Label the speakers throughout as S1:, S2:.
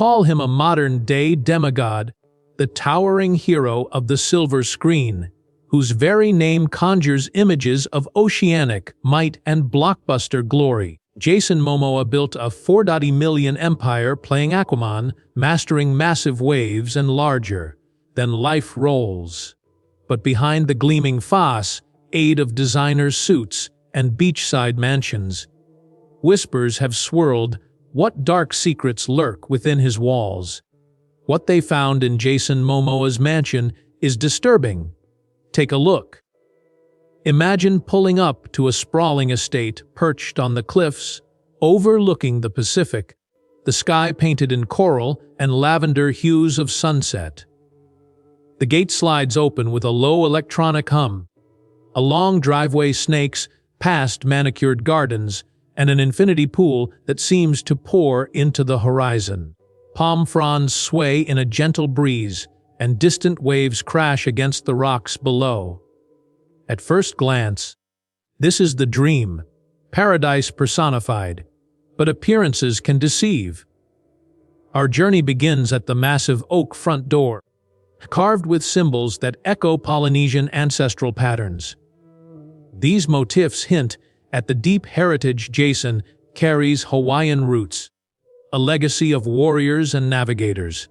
S1: call him a modern-day demigod, the towering hero of the silver screen, whose very name conjures images of oceanic might and blockbuster glory. Jason Momoa built a 4 million empire playing Aquaman, mastering massive waves and larger-than-life roles. But behind the gleaming facade of designer suits and beachside mansions, whispers have swirled. What dark secrets lurk within his walls? What they found in Jason Momoa's mansion is disturbing. Take a look. Imagine pulling up to a sprawling estate perched on the cliffs, overlooking the Pacific, the sky painted in coral and lavender hues of sunset. The gate slides open with a low electronic hum. A long driveway snakes past manicured gardens and an infinity pool that seems to pour into the horizon. Palm fronds sway in a gentle breeze, and distant waves crash against the rocks below. At first glance, this is the dream, paradise personified, but appearances can deceive. Our journey begins at the massive oak front door, carved with symbols that echo Polynesian ancestral patterns. These motifs hint at the deep heritage Jason carries: Hawaiian roots, a legacy of warriors and navigators.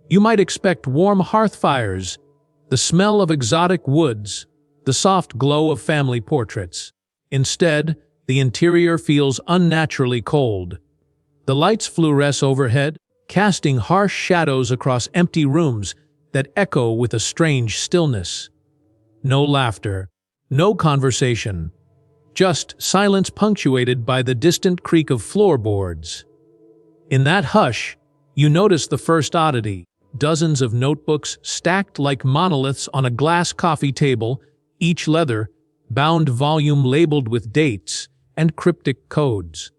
S1: You might expect warm hearth fires, the smell of exotic woods, the soft glow of family portraits. Instead, the interior feels unnaturally cold. The lights fluoresce overhead, casting harsh shadows across empty rooms that echo with a strange stillness. No laughter, no conversation, just silence punctuated by the distant creak of floorboards. In that hush, you notice the first oddity: dozens of notebooks stacked like monoliths on a glass coffee table, each leather-bound volume labeled with dates and cryptic codes.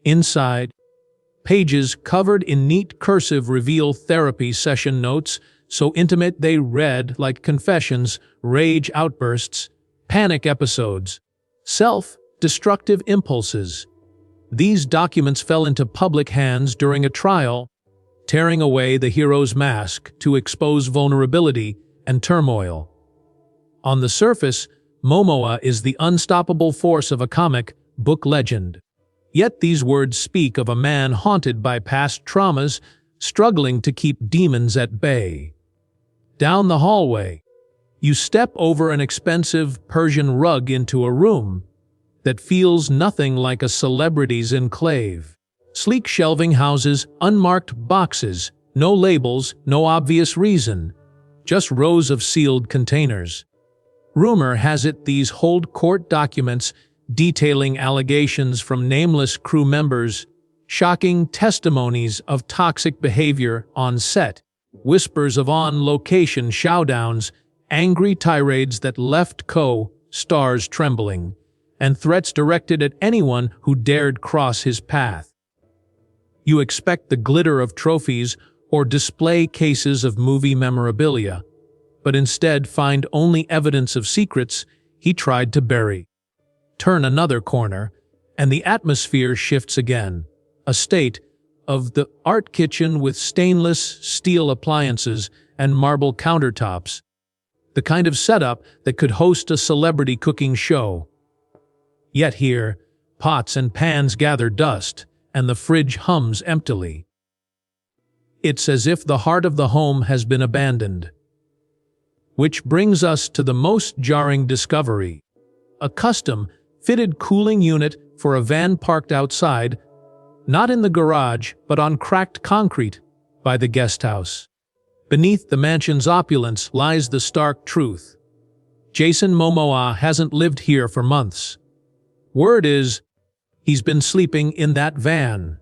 S1: Inside, pages covered in neat cursive reveal therapy session notes, so intimate they read like confessions, rage outbursts, panic episodes, self-destructive impulses. These documents fell into public hands during a trial, tearing away the hero's mask to expose vulnerability and turmoil. On the surface, Momoa is the unstoppable force of a comic book legend. Yet these words speak of a man haunted by past traumas, struggling to keep demons at bay. Down the hallway, you step over an expensive Persian rug into a room that feels nothing like a celebrity's enclave. Sleek shelving houses unmarked boxes, no labels, no obvious reason, just rows of sealed containers. Rumor has it these hold court documents detailing allegations from nameless crew members, shocking testimonies of toxic behavior on set, whispers of on-location showdowns, angry tirades that left co-stars trembling, and threats directed at anyone who dared cross his path. You expect the glitter of trophies or display cases of movie memorabilia, but instead find only evidence of secrets he tried to bury. Turn another corner, and the atmosphere shifts again. A state of the art kitchen with stainless steel appliances and marble countertops, the kind of setup that could host a celebrity cooking show. Yet here, pots and pans gather dust, and the fridge hums emptily. It's as if the heart of the home has been abandoned. Which brings us to the most jarring discovery: a custom-fitted cooling unit for a van parked outside, not in the garage, but on cracked concrete by the guest house. Beneath the mansion's opulence lies the stark truth: Jason Momoa hasn't lived here for months. Word is, he's been sleeping in that van.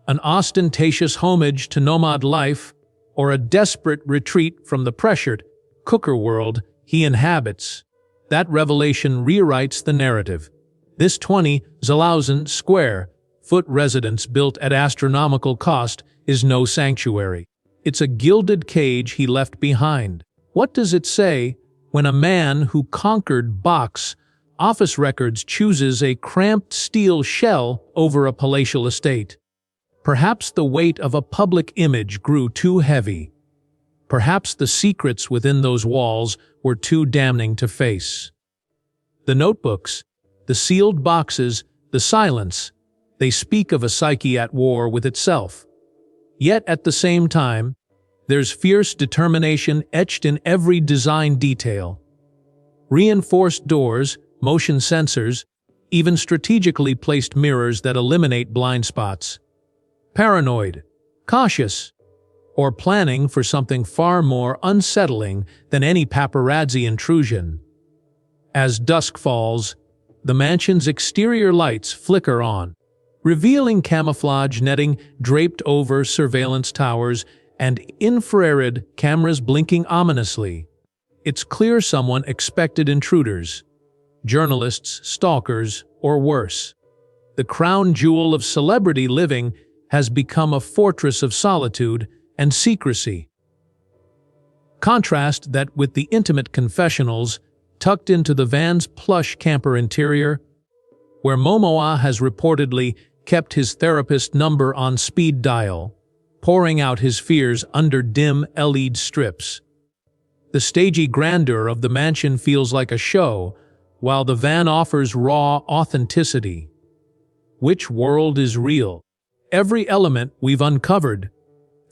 S1: An ostentatious homage to nomad life, or a desperate retreat from the pressured cooker world he inhabits. That revelation rewrites the narrative. This 20,000 square foot residence built at astronomical cost is no sanctuary. It's a gilded cage he left behind. What does it say when a man who conquered box office records chooses a cramped steel shell over a palatial estate? Perhaps the weight of a public image grew too heavy. Perhaps the secrets within those walls were too damning to face. The notebooks, the sealed boxes, the silence, they speak of a psyche at war with itself. Yet at the same time, there's fierce determination etched in every design detail. Reinforced doors, motion sensors, even strategically placed mirrors that eliminate blind spots. Paranoid, cautious, or planning for something far more unsettling than any paparazzi intrusion. As dusk falls, the mansion's exterior lights flicker on, revealing camouflage netting draped over surveillance towers and infrared cameras blinking ominously. It's clear someone expected intruders, journalists, stalkers, or worse. The crown jewel of celebrity living has become a fortress of solitude and secrecy. Contrast that with the intimate confessionals tucked into the van's plush camper interior, where Momoa has reportedly kept his therapist number on speed dial, pouring out his fears under dim LED strips. The stagey grandeur of the mansion feels like a show, while the van offers raw authenticity. Which world is real? Every element we've uncovered,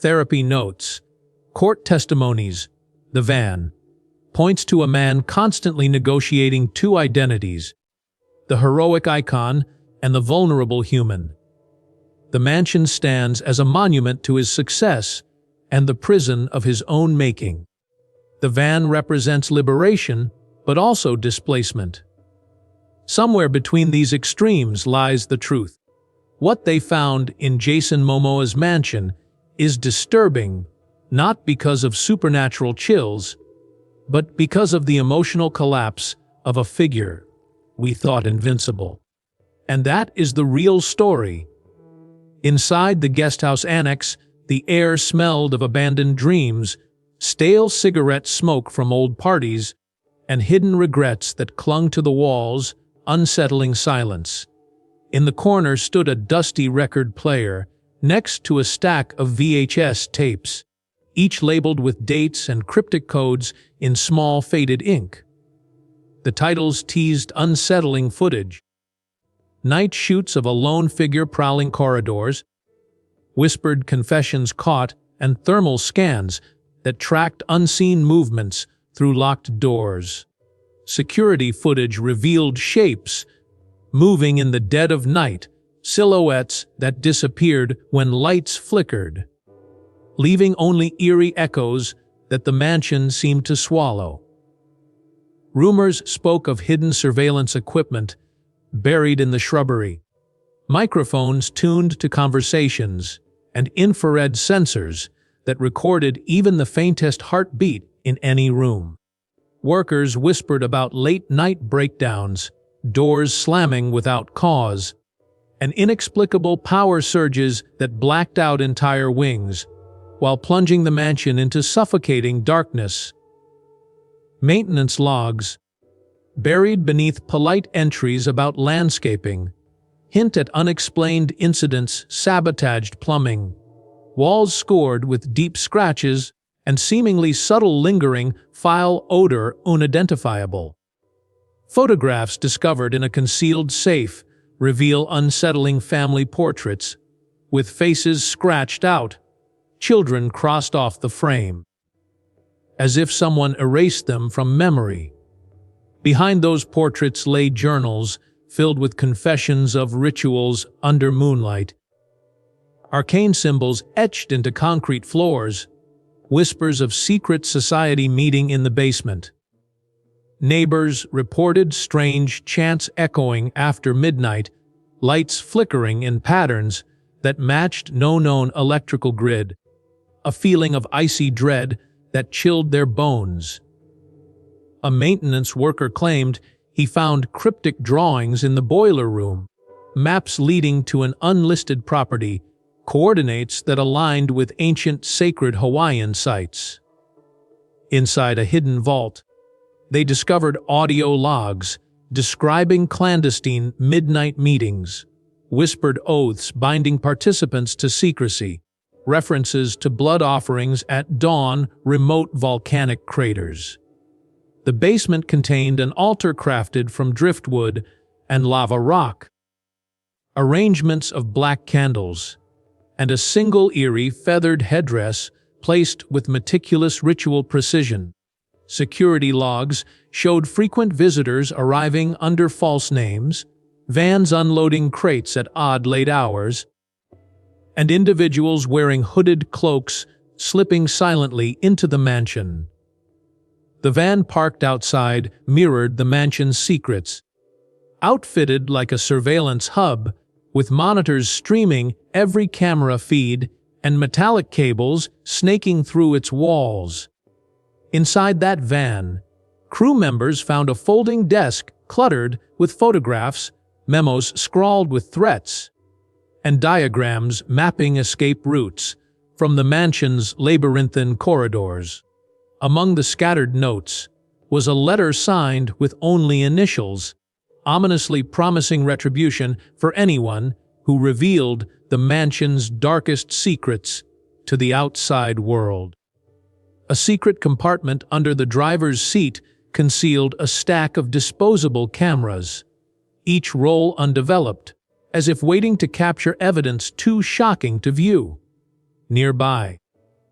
S1: therapy notes, court testimonies, the van, points to a man constantly negotiating two identities, the heroic icon and the vulnerable human. The mansion stands as a monument to his success and the prison of his own making. The van represents liberation, but also displacement. Somewhere between these extremes lies the truth. What they found in Jason Momoa's mansion is disturbing, not because of supernatural chills, but because of the emotional collapse of a figure we thought invincible. And that is the real story. Inside the guesthouse annex, the air smelled of abandoned dreams, stale cigarette smoke from old parties, and hidden regrets that clung to the walls, unsettling silence. In the corner stood a dusty record player, next to a stack of VHS tapes, each labeled with dates and cryptic codes in small faded ink. The titles teased unsettling footage. Night shoots of a lone figure prowling corridors, whispered confessions caught, and thermal scans that tracked unseen movements through locked doors. Security footage revealed shapes moving in the dead of night, silhouettes that disappeared when lights flickered, leaving only eerie echoes that the mansion seemed to swallow. Rumors spoke of hidden surveillance equipment buried in the shrubbery, microphones tuned to conversations, and infrared sensors that recorded even the faintest heartbeat in any room. Workers whispered about late-night breakdowns, doors slamming without cause, and inexplicable power surges that blacked out entire wings, while plunging the mansion into suffocating darkness. Maintenance logs, buried beneath polite entries about landscaping, hint at unexplained incidents, sabotaged plumbing, walls scored with deep scratches, and seemingly subtle lingering foul odor unidentifiable. Photographs discovered in a concealed safe reveal unsettling family portraits, with faces scratched out, children crossed off the frame, as if someone erased them from memory. Behind those portraits lay journals filled with confessions of rituals under moonlight, arcane symbols etched into concrete floors, whispers of secret society meeting in the basement. Neighbors reported strange chants echoing after midnight, lights flickering in patterns that matched no known electrical grid, a feeling of icy dread that chilled their bones. A maintenance worker claimed he found cryptic drawings in the boiler room, maps leading to an unlisted property, coordinates that aligned with ancient sacred Hawaiian sites. Inside a hidden vault, they discovered audio logs describing clandestine midnight meetings, whispered oaths binding participants to secrecy, references to blood offerings at dawn, remote volcanic craters. The basement contained an altar crafted from driftwood and lava rock, arrangements of black candles, and a single eerie feathered headdress placed with meticulous ritual precision. Security logs showed frequent visitors arriving under false names, vans unloading crates at odd late hours, and individuals wearing hooded cloaks slipping silently into the mansion. The van parked outside mirrored the mansion's secrets, outfitted like a surveillance hub, with monitors streaming every camera feed and metallic cables snaking through its walls. Inside that van, crew members found a folding desk cluttered with photographs, memos scrawled with threats, and diagrams mapping escape routes from the mansion's labyrinthine corridors. Among the scattered notes was a letter signed with only initials, ominously promising retribution for anyone who revealed the mansion's darkest secrets to the outside world. A secret compartment under the driver's seat concealed a stack of disposable cameras, each roll undeveloped, as if waiting to capture evidence too shocking to view. Nearby,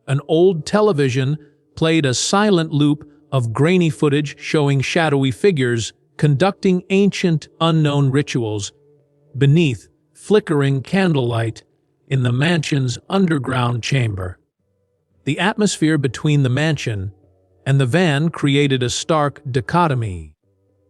S1: an old television played a silent loop of grainy footage showing shadowy figures conducting ancient, unknown rituals beneath flickering candlelight in the mansion's underground chamber. The atmosphere between the mansion and the van created a stark dichotomy,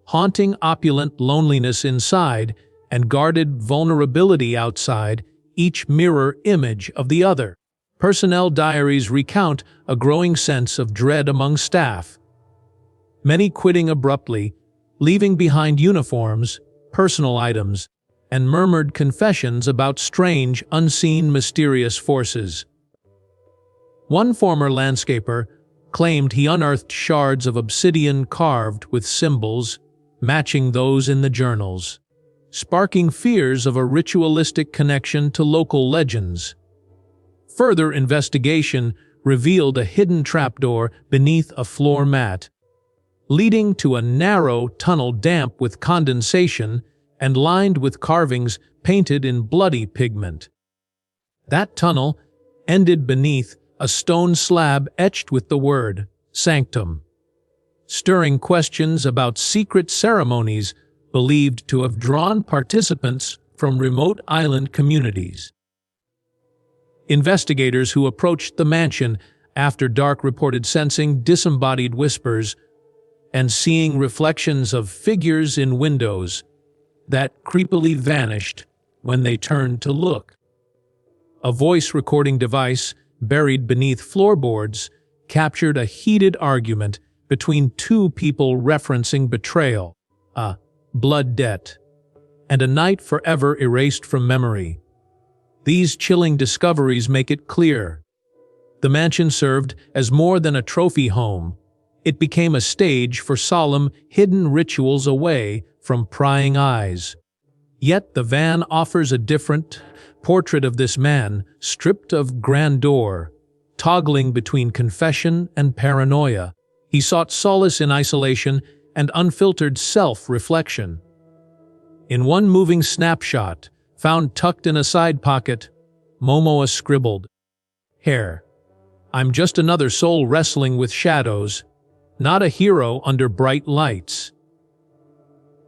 S1: haunting opulent loneliness inside and guarded vulnerability outside, each mirror image of the other. Personnel diaries recount a growing sense of dread among staff, many quitting abruptly, leaving behind uniforms, personal items, and murmured confessions about strange, unseen, mysterious forces. One former landscaper claimed he unearthed shards of obsidian carved with symbols matching those in the journals, sparking fears of a ritualistic connection to local legends. Further investigation revealed a hidden trapdoor beneath a floor mat, leading to a narrow tunnel damp with condensation and lined with carvings painted in bloody pigment. That tunnel ended beneath a stone slab etched with the word "Sanctum," stirring questions about secret ceremonies believed to have drawn participants from remote island communities. Investigators who approached the mansion after dark reported sensing disembodied whispers and seeing reflections of figures in windows that creepily vanished when they turned to look. A voice recording device buried beneath floorboards captured a heated argument between two people referencing betrayal, a blood debt, and a night forever erased from memory. These chilling discoveries make it clear. The mansion served as more than a trophy home. It became a stage for solemn, hidden rituals away from prying eyes. Yet the van offers a different portrait of this man, stripped of grandeur, toggling between confession and paranoia. He sought solace in isolation and unfiltered self-reflection. In one moving snapshot, found tucked in a side pocket, Momoa scribbled, "Hair. I'm just another soul wrestling with shadows, not a hero under bright lights."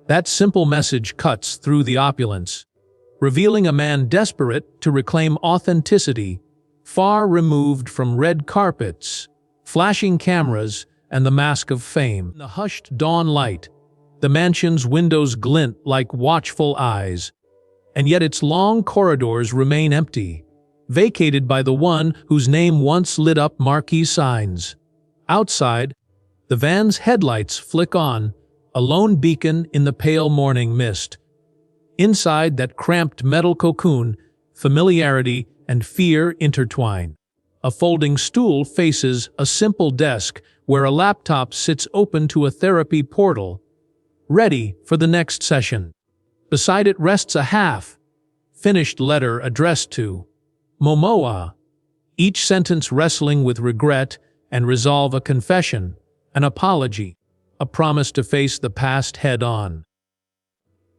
S1: That simple message cuts through the opulence, revealing a man desperate to reclaim authenticity, far removed from red carpets, flashing cameras, and the mask of fame. In the hushed dawn light, the mansion's windows glint like watchful eyes, and yet its long corridors remain empty, vacated by the one whose name once lit up marquee signs. Outside, the van's headlights flick on, a lone beacon in the pale morning mist. Inside that cramped metal cocoon, familiarity and fear intertwine. A folding stool faces a simple desk where a laptop sits open to a therapy portal, ready for the next session. Beside it rests a finished letter addressed to Momoa, each sentence wrestling with regret and resolve a confession, an apology, a promise to face the past head-on.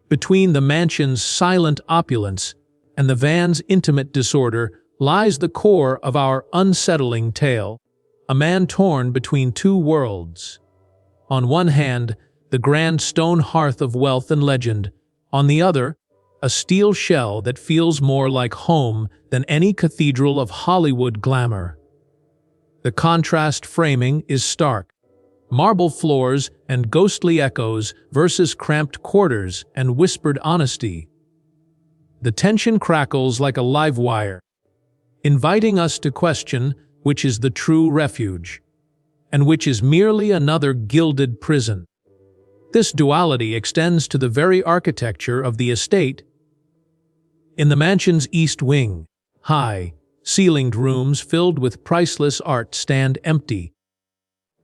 S1: Between the mansion's silent opulence and the van's intimate disorder lies the core of our unsettling tale, a man torn between two worlds. On one hand, the grand stone hearth of wealth and legend, on the other, a steel shell that feels more like home than any cathedral of Hollywood glamour. The contrast framing is stark. Marble floors and ghostly echoes versus cramped quarters and whispered honesty. The tension crackles like a live wire, inviting us to question which is the true refuge, and which is merely another gilded prison. This duality extends to the very architecture of the estate. In the mansion's east wing, high, ceilinged rooms filled with priceless art stand empty,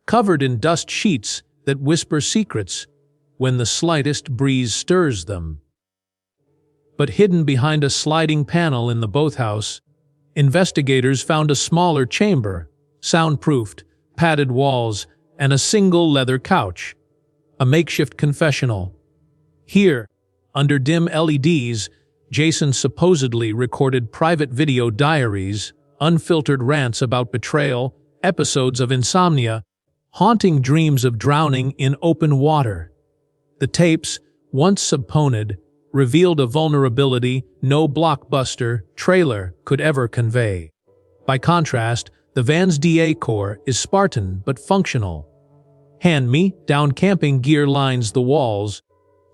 S1: covered in dust sheets that whisper secrets when the slightest breeze stirs them. But hidden behind a sliding panel in the boathouse, investigators found a smaller chamber, soundproofed, padded walls, and a single leather couch, a makeshift confessional. Here, under dim LEDs, Jason supposedly recorded private video diaries, unfiltered rants about betrayal, episodes of insomnia, haunting dreams of drowning in open water. The tapes, once subpoenaed, revealed a vulnerability no blockbuster trailer could ever convey. By contrast, the van's decor is Spartan but functional. Hand-me-down camping gear lines the walls,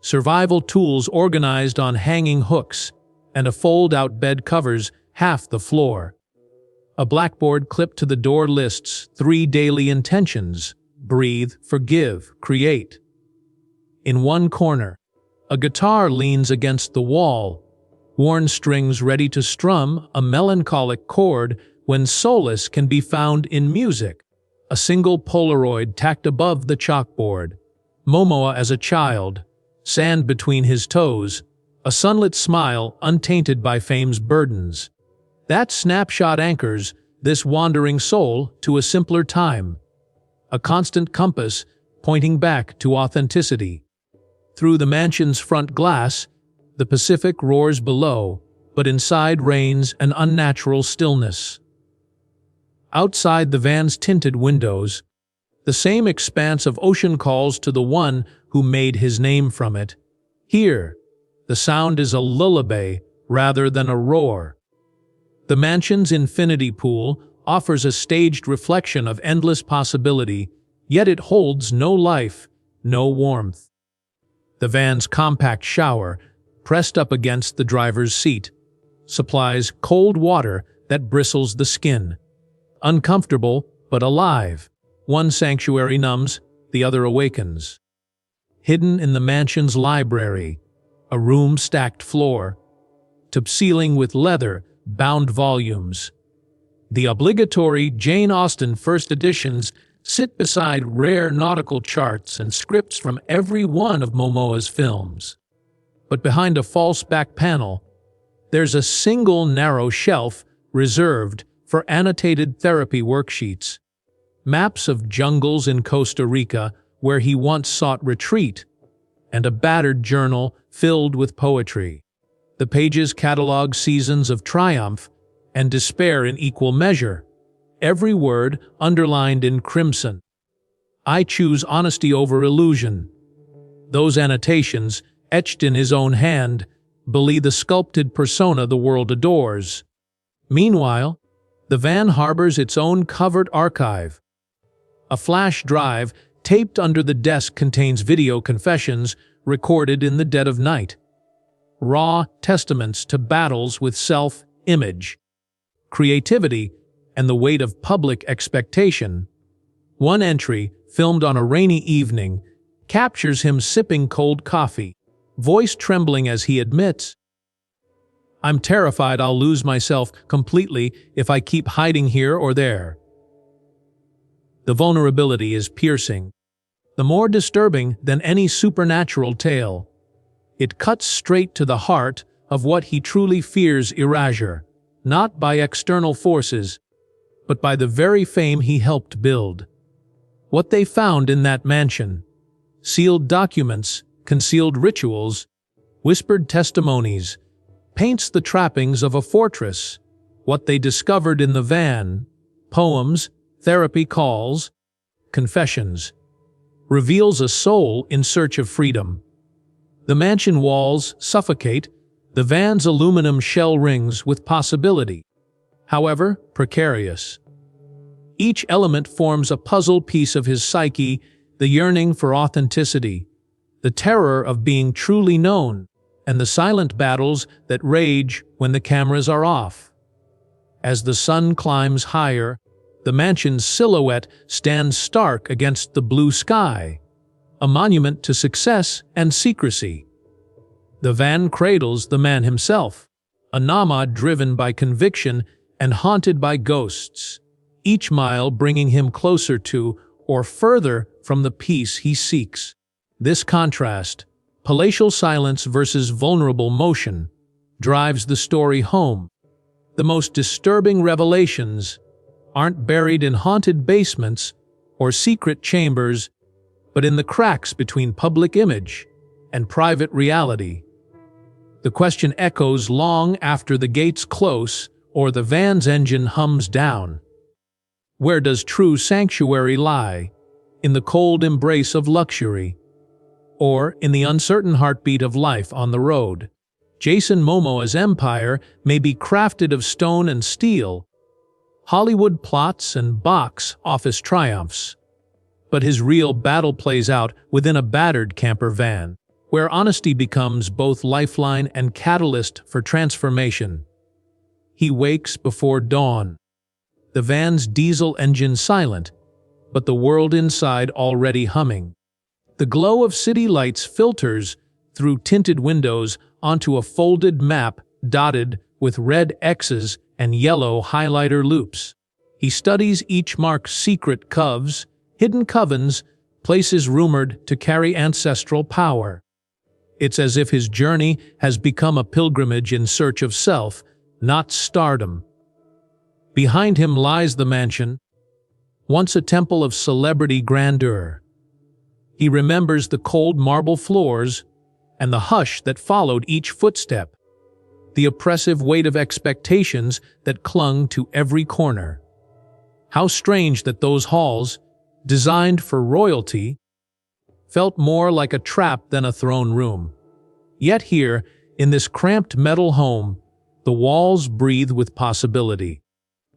S1: survival tools organized on hanging hooks, and a fold-out bed covers half the floor. A blackboard clipped to the door lists 3 daily intentions: breathe, forgive, create. In one corner, a guitar leans against the wall, worn strings ready to strum a melancholic chord when solace can be found in music. A single Polaroid tacked above the chalkboard. Momoa as a child, sand between his toes, a sunlit smile untainted by fame's burdens. That snapshot anchors this wandering soul to a simpler time, a constant compass pointing back to authenticity. Through the mansion's front glass, the Pacific roars below, but inside reigns an unnatural stillness. Outside the van's tinted windows, the same expanse of ocean calls to the one who made his name from it. Here, the sound is a lullaby rather than a roar. The mansion's infinity pool offers a staged reflection of endless possibility, yet it holds no life, no warmth. The van's compact shower, pressed up against the driver's seat, supplies cold water that bristles the skin. Uncomfortable, but alive. One sanctuary numbs, the other awakens. Hidden in the mansion's library, a room-stacked floor, to ceiling with leather-bound volumes. The obligatory Jane Austen first editions sit beside rare nautical charts and scripts from every one of Momoa's films. But behind a false back panel, there's a single narrow shelf reserved for annotated therapy worksheets, maps of jungles in Costa Rica where he once sought retreat, and a battered journal filled with poetry. The pages catalog seasons of triumph and despair in equal measure, every word underlined in crimson. I choose honesty over illusion. Those annotations, etched in his own hand, belie the sculpted persona the world adores. Meanwhile, the van harbors its own covered archive. A flash drive taped under the desk contains video confessions recorded in the dead of night. Raw testaments to battles with self-image, creativity, and the weight of public expectation. One entry, filmed on a rainy evening, captures him sipping cold coffee, voice trembling as he admits, "I'm terrified I'll lose myself completely if I keep hiding here or there." The vulnerability is piercing, the more disturbing than any supernatural tale. It cuts straight to the heart of what he truly fears erasure, not by external forces, but by the very fame he helped build. What they found in that mansion: sealed documents, concealed rituals, whispered testimonies, paints the trappings of a fortress. What they discovered in the van: poems, therapy calls, confessions, reveals a soul in search of freedom. The mansion walls suffocate, the van's aluminum shell rings with possibility, however precarious. Each element forms a puzzle piece of his psyche: the yearning for authenticity, the terror of being truly known, and the silent battles that rage when the cameras are off. As the sun climbs higher, the mansion's silhouette stands stark against the blue sky, a monument to success and secrecy. The van cradles the man himself, a nomad driven by conviction and haunted by ghosts, each mile bringing him closer to or further from the peace he seeks. This contrast, palatial silence versus vulnerable motion, drives the story home. The most disturbing revelations aren't buried in haunted basements or secret chambers, but in the cracks between public image and private reality. The question echoes long after the gates close or the van's engine hums down. Where does true sanctuary lie? In the cold embrace of luxury, or in the uncertain heartbeat of life on the road? Jason Momoa's empire may be crafted of stone and steel, Hollywood plots and box office triumphs, but his real battle plays out within a battered camper van, where honesty becomes both lifeline and catalyst for transformation. He wakes before dawn, the van's diesel engine silent, but the world inside already humming. The glow of city lights filters through tinted windows onto a folded map dotted with red X's and yellow highlighter loops. He studies each mark's secret coves, hidden covens, places rumored to carry ancestral power. It's as if his journey has become a pilgrimage in search of self, not stardom. Behind him lies the mansion, once a temple of celebrity grandeur. He remembers the cold marble floors and the hush that followed each footstep, the oppressive weight of expectations that clung to every corner. How strange that those halls, designed for royalty, felt more like a trap than a throne room. Yet here, in this cramped metal home, the walls breathe with possibility.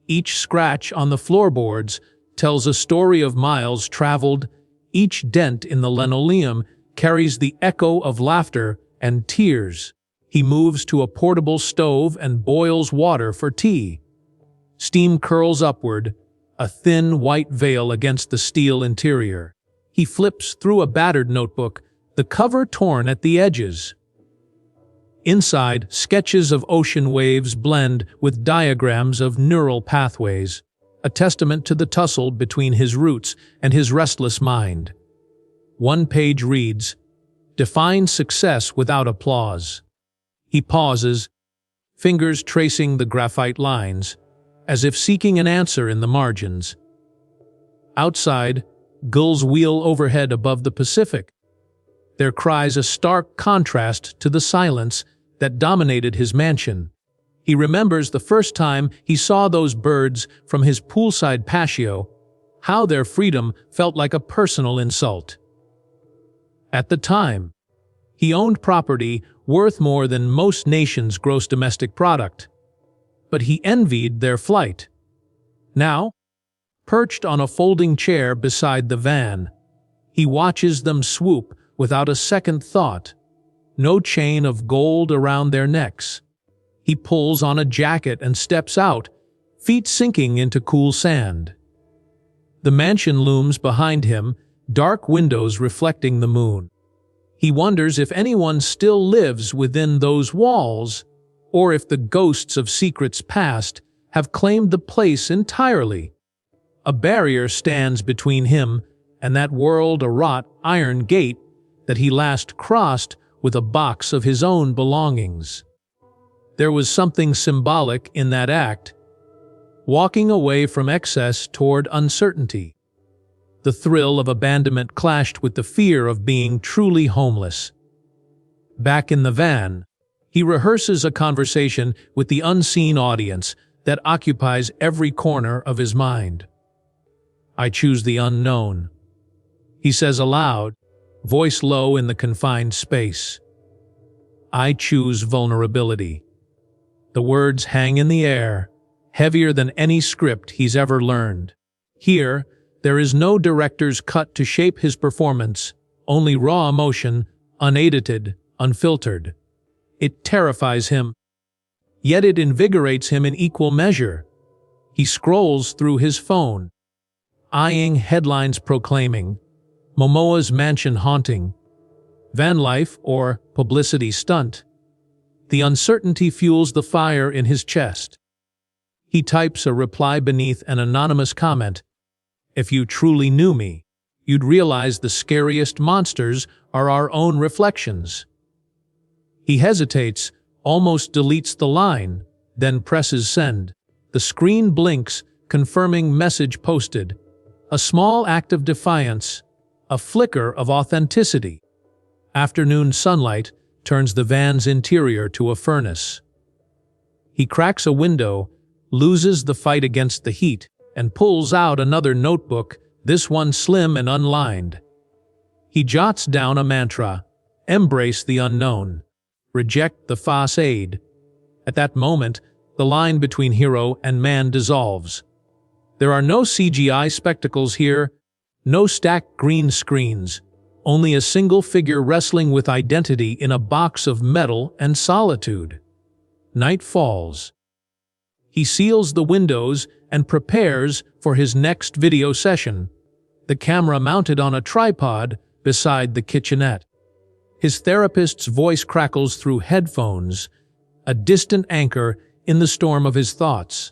S1: Each scratch on the floorboards tells a story of miles traveled. Each dent in the linoleum carries the echo of laughter and tears. He moves to a portable stove and boils water for tea. Steam curls upward, a thin white veil against the steel interior. He flips through a battered notebook, the cover torn at the edges. Inside, sketches of ocean waves blend with diagrams of neural pathways, a testament to the tussle between his roots and his restless mind. One page reads, "Define success without applause." He pauses, fingers tracing the graphite lines, as if seeking an answer in the margins. Outside, gulls wheel overhead above the Pacific, their cries a stark contrast to the silence that dominated his mansion. He remembers the first time he saw those birds from his poolside patio, how their freedom felt like a personal insult. At the time, he owned property worth more than most nations' gross domestic product, but he envied their flight. Now, perched on a folding chair beside the van, he watches them swoop without a second thought, no chain of gold around their necks. He pulls on a jacket and steps out, feet sinking into cool sand. The mansion looms behind him, dark windows reflecting the moon. He wonders if anyone still lives within those walls, or if the ghosts of secrets past have claimed the place entirely. A barrier stands between him and that world, a wrought iron gate that he last crossed with a box of his own belongings. There was something symbolic in that act, walking away from excess toward uncertainty. The thrill of abandonment clashed with the fear of being truly homeless. Back in the van, he rehearses a conversation with the unseen audience that occupies every corner of his mind. "I choose the unknown," he says aloud, voice low in the confined space. "I choose vulnerability." The words hang in the air, heavier than any script he's ever learned. Here, there is no director's cut to shape his performance, only raw emotion, unedited, unfiltered. It terrifies him, yet it invigorates him in equal measure. He scrolls through his phone, eyeing headlines proclaiming Momoa's mansion haunting, van life or publicity stunt. The uncertainty fuels the fire in his chest. He types a reply beneath an anonymous comment. "If you truly knew me, you'd realize the scariest monsters are our own reflections." He hesitates, almost deletes the line, then presses send. The screen blinks, confirming message posted. A small act of defiance, a flicker of authenticity. Afternoon sunlight turns the van's interior to a furnace. He cracks a window, loses the fight against the heat, and pulls out another notebook, this one slim and unlined. He jots down a mantra: embrace the unknown, reject the facade. At that moment, the line between hero and man dissolves. There are no CGI spectacles here, no stacked green screens, only a single figure wrestling with identity in a box of metal and solitude. Night falls. He seals the windows and prepares for his next video session, the camera mounted on a tripod beside the kitchenette. His therapist's voice crackles through headphones, a distant anchor in the storm of his thoughts.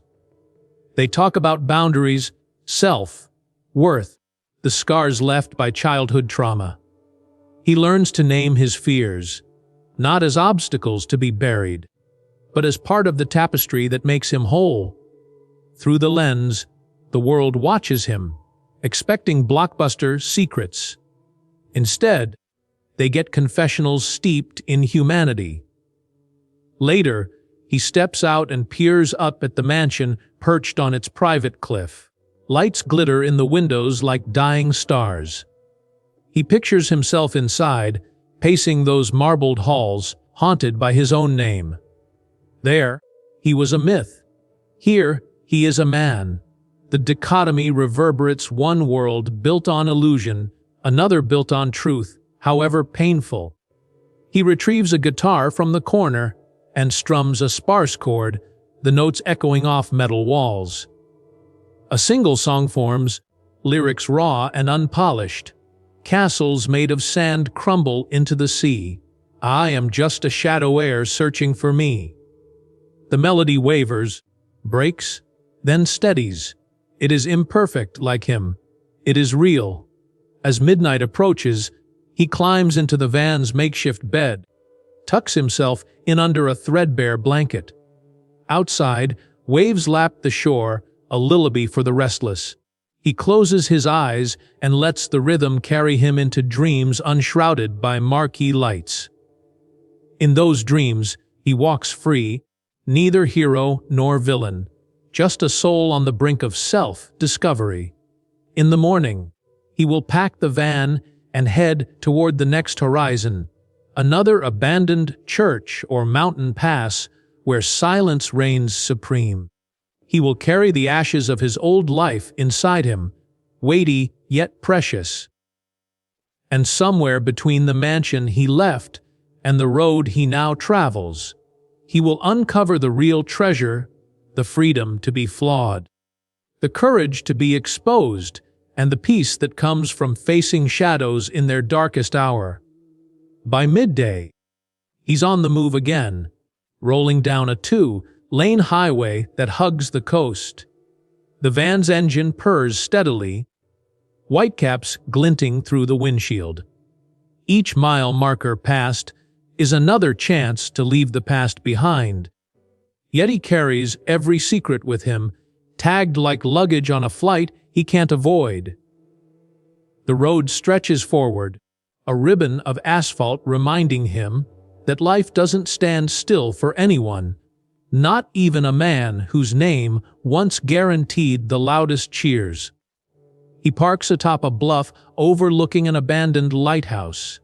S1: They talk about boundaries, self, worth, the scars left by childhood trauma. He learns to name his fears, not as obstacles to be buried, but as part of the tapestry that makes him whole. Through the lens, the world watches him, expecting blockbuster secrets. Instead, they get confessionals steeped in humanity. Later, he steps out and peers up at the mansion perched on its private cliff. Lights glitter in the windows like dying stars. He pictures himself inside, pacing those marbled halls, haunted by his own name. There, he was a myth. Here, he is a man. The dichotomy reverberates, one world built on illusion, another built on truth, however painful. He retrieves a guitar from the corner and strums a sparse chord, the notes echoing off metal walls. A single song forms, lyrics raw and unpolished. Castles made of sand crumble into the sea. I am just a shadow air searching for me. The melody wavers, breaks, then steadies. It is imperfect like him. It is real. As midnight approaches, he climbs into the van's makeshift bed, tucks himself in under a threadbare blanket. Outside, waves lap the shore, a lullaby for the restless. He closes his eyes and lets the rhythm carry him into dreams unshrouded by marquee lights. In those dreams, he walks free, neither hero nor villain, just a soul on the brink of self-discovery. In the morning, he will pack the van and head toward the next horizon, another abandoned church or mountain pass where silence reigns supreme. He will carry the ashes of his old life inside him, weighty yet precious. And somewhere between the mansion he left and the road he now travels, he will uncover the real treasure, the freedom to be flawed, the courage to be exposed, and the peace that comes from facing shadows in their darkest hour. By midday, he's on the move again, rolling down a two-lane highway that hugs the coast. The van's engine purrs steadily, whitecaps glinting through the windshield. Each mile marker passed is another chance to leave the past behind, Yet he carries every secret with him, tagged like luggage on a flight he can't avoid. The road stretches forward, a ribbon of asphalt reminding him that life doesn't stand still for anyone, not even a man whose name once guaranteed the loudest cheers. He parks atop a bluff overlooking an abandoned lighthouse.